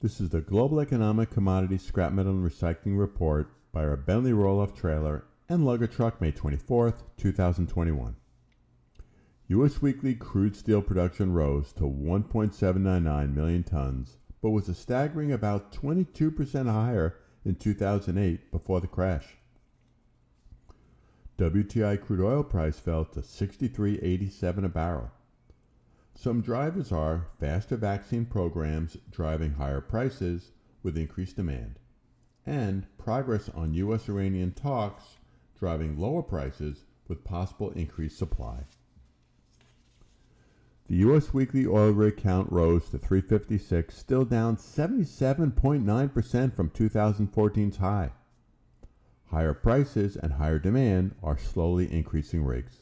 This is the Global Economic Commodities Scrap Metal and Recycling Report by our Bentley Roll-Off Trailer and Lugger Truck, May 24th, 2021. U.S. weekly crude steel production rose to 1.799 million tons, but was a staggering about 22% higher in 2008 before the crash. WTI crude oil price fell to $63.87 a barrel. Some drivers are faster vaccine programs driving higher prices with increased demand, and progress on U.S.-Iranian talks driving lower prices with possible increased supply. The U.S. weekly oil rig count rose to 356, still down 77.9% from 2014's high. Higher prices and higher demand are slowly increasing rigs.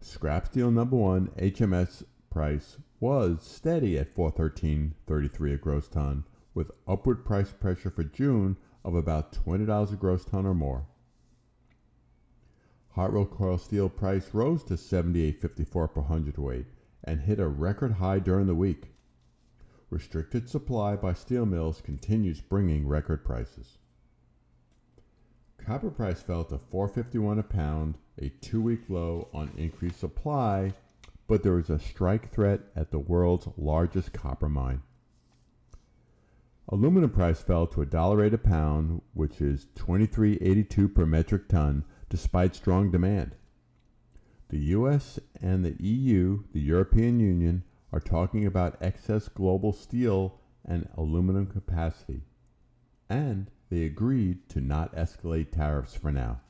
Scrap steel number one HMS price was steady at $413.33 a gross ton, with upward price pressure for June of about $20 a gross ton or more. Hot rolled coil steel price rose to $78.54 per hundredweight and hit a record high during the week. Restricted supply by steel mills continues bringing record prices. Copper price fell to $4.51 a pound, a two-week low on increased supply, but there is a strike threat at the world's largest copper mine. Aluminum price fell to $1.08 a pound, which is $23.82 per metric ton, despite strong demand. The U.S. and the EU, the European Union, are talking about excess global steel and aluminum capacity, and they agreed to not escalate tariffs for now.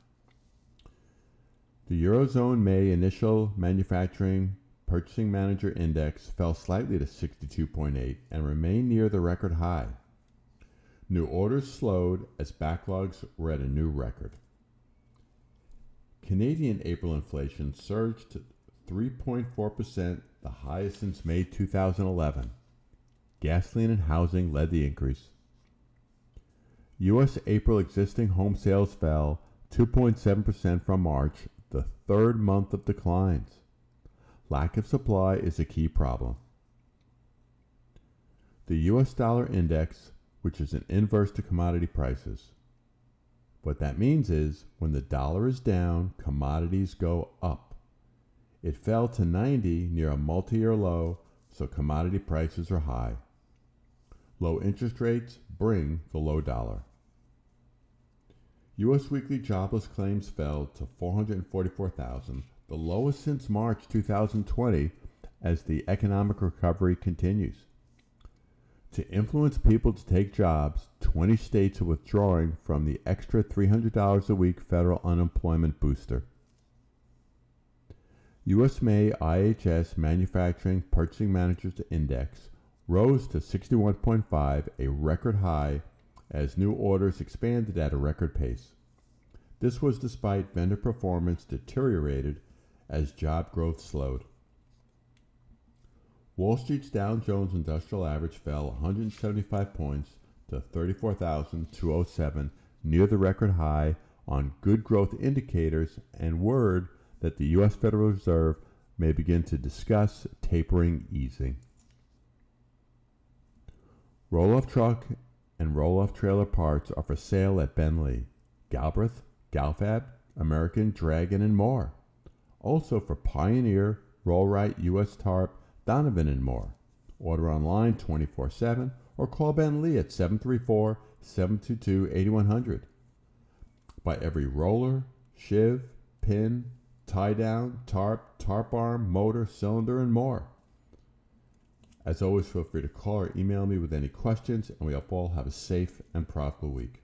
The Eurozone May initial manufacturing purchasing manager index fell slightly to 62.8 and remained near the record high. New orders slowed as backlogs were at a new record. Canadian April inflation surged to 3.4%, the highest since May 2011. Gasoline and housing led the increase. U.S. April existing home sales fell 2.7% from March, the third month of declines. Lack of supply is a key problem. The U.S. dollar index, which is an inverse to commodity prices. What that means is when the dollar is down, commodities go up. It fell to 90 near a multi-year low, so commodity prices are high. Low interest rates bring the low dollar. U.S. weekly jobless claims fell to 444,000, the lowest since March 2020, as the economic recovery continues. To influence people to take jobs, 20 states are withdrawing from the extra $300 a week federal unemployment booster. U.S. May IHS Manufacturing Purchasing Managers Index rose to 61.5, a record high, as new orders expanded at a record pace. This was despite Vender performance deteriorated as job growth slowed. Wall Street's Dow Jones Industrial Average fell 175 points to 34,207, near the record high on good growth indicators and word that the U.S. Federal Reserve may begin to discuss tapering easing. Roll-off truck and roll-off trailer parts are for sale at Bentley, Galbraith, Galfab, American, Dragon, and more. Also for Pioneer, Rollright, U.S. Tarp, Donovan, and more. Order online 24/7 or call Bentley at 734-722-8100. Buy every roller, shiv, pin, tie-down, tarp arm, motor, cylinder, and more. As always, feel free to call or email me with any questions, and we hope all have a safe and profitable week.